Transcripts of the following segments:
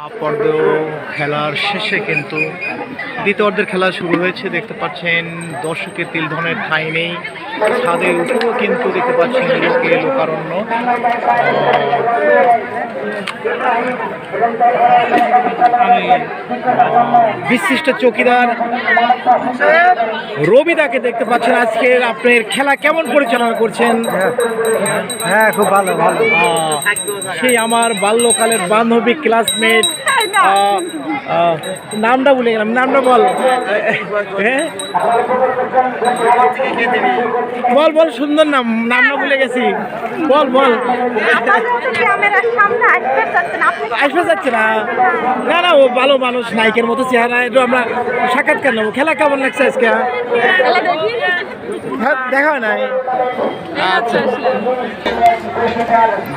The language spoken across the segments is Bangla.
অর্ধ খেলার শেষে কিন্তু দ্বিতীয় অর্ধের খেলা শুরু হয়েছে। দেখতে পাচ্ছেন দর্শকের তিল ধনের ঠাঁই নেই, ছাদে উঠেও কিন্তু দেখতে পাচ্ছেন লোকে লোকারণ্য। বিশিষ্ট চৌকিদার রবিদাকে দেখতে পাচ্ছেন। আজকের আপনার খেলা কেমন পরিচালনা করছেন? হ্যাঁ, খুব ভালো ভালো। সেই আমার বাল্যকালের বান্ধবী ক্লাসমেট, নামটা ভুলে গেলাম, নামটা বল। হ্যাঁ বল বল, সুন্দর নাম, নামটা ভুলে গেছি, বল বল। আসবে যাচ্ছে না, না না, ও ভালো মানুষ, নায়কের মতো চেহারা। একটু আমরা সাক্ষাৎকার নেবো। খেলা কেমন লাগছে আজকে? হ্যাঁ, দেখা হয় নাই। আচ্ছা,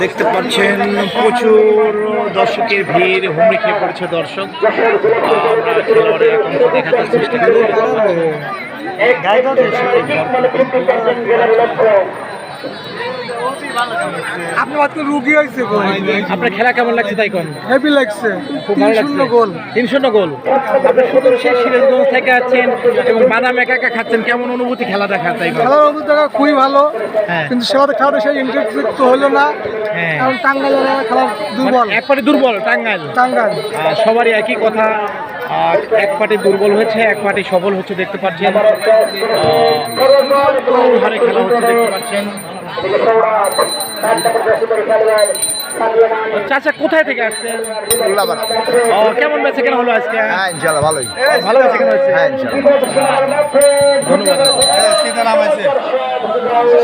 দেখতে পাচ্ছেন প্রচুর দর্শকের ভিড়, হুমড়ি খেয়ে পড়েছে দর্শক। আমরা খেলোয়াড়ের একাংশ দেখাতে চেষ্টা করি। রুগী হয়েছে। আপনার খেলা কেমন লাগছে? তাই কোন হেভি লাগছে, খুব ভালো লাগছে। গোল 300 গোল। আপনি সুদূর সেই সিরাজগঞ্জ থেকে আছেন এবং বাদাম একা একা খাচ্ছেন, কেমন অনুভূতি খেলা দেখা? তাই খেলার অভিজ্ঞতা খুবই ভালো, হ্যাঁ, কিন্তু সেবাতে খেলাটা সেই ইন্টারেস্ট হলো না। হ্যাঁ, কারণ টাঙ্গাইল খেলার দুর্বল, এক পার্টি দুর্বল। টাঙ্গাইল সবারই একই কথা, এক পার্টি দুর্বল হয়েছে, এক পার্টি সবল হচ্ছে। দেখতে পাচ্ছেন হারে খেলা হচ্ছে, দেখতে পাচ্ছেন। চাচা কোথায় থেকে আসছেন? কেমন বেচে কেন হলো আজকে? ইনশাআল্লাহ ভালোই, ভালো বেচে কেন হচ্ছে? ধন্যবাদ।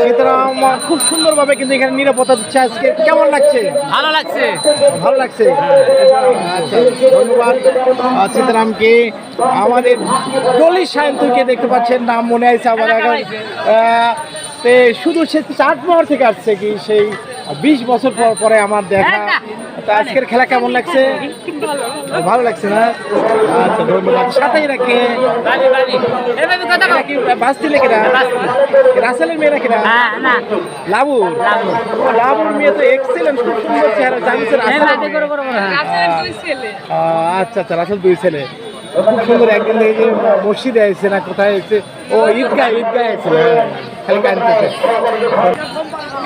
সীতারাম খুব সুন্দরভাবে কিন্তু এখানে নিরাপত্তা দিচ্ছে আজকে। কেমন লাগছে? ভালো লাগছে, ভালো লাগছে। আচ্ছা, ধন্যবাদ সীতারামকে। আমাদের ডলি সায়ন্তকে দেখতে পাচ্ছেন, নাম মনে আছে আমার এখন। শুধু সে চাটমোহর থেকে আসছে কি, সেই 20 বছর পরে আমার দেখা। তা আজকের খেলা কেমন লাগছে? ভালো লাগছে না? আচ্ছা, ধন্যবাদ। সাথেই রাখে বাঁচতে লেগে রাসেলের মেয়েরা কিনা? লাবুর লাবুর মেয়ে তো এক্সেলেন্ট, খুব সুন্দর চেহারা। জানিস আচ্ছা আচ্ছা, রাসেল 2 ছেলে, খুব সুন্দর। একদিন দেখে যে মসজিদে আসছে না, কোথায় এসেছে? ও ঈদগাহ এসেছিল।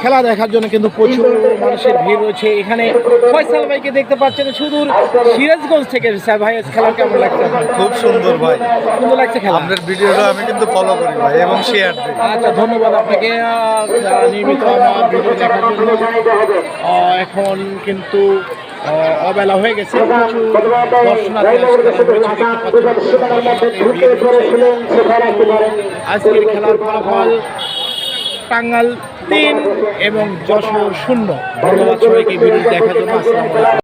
খেলা দেখার জন্য কিন্তু প্রচুর মানুষের ভিড় রয়েছে এখানে। ফয়সাল ভাইকে দেখতে পাচ্ছেন সুদূর সিরাজগঞ্জ থেকে এসেছে। ভাই, খেলা কেমন লাগছে? খুব সুন্দর ভাই, সুন্দর লাগছে খেলা। আপনার ভিডিওটা আমি কিন্তু ফলো করি ভাই এবং শেয়ার দিই। আচ্ছা, ধন্যবাদ আপনাকে নিয়মিত আমার ভিডিও দেখার জন্য। এখন কিন্তু অবেলা হয়ে গেছে, দর্শনার্থী আজকের খেলার ফলাফল টাঙ্গাইল 3 এবং যশোর 0। ধন্যবাদ সবাইকে ভিডিও দেখার জন্য। আসসালামু আলাইকুম।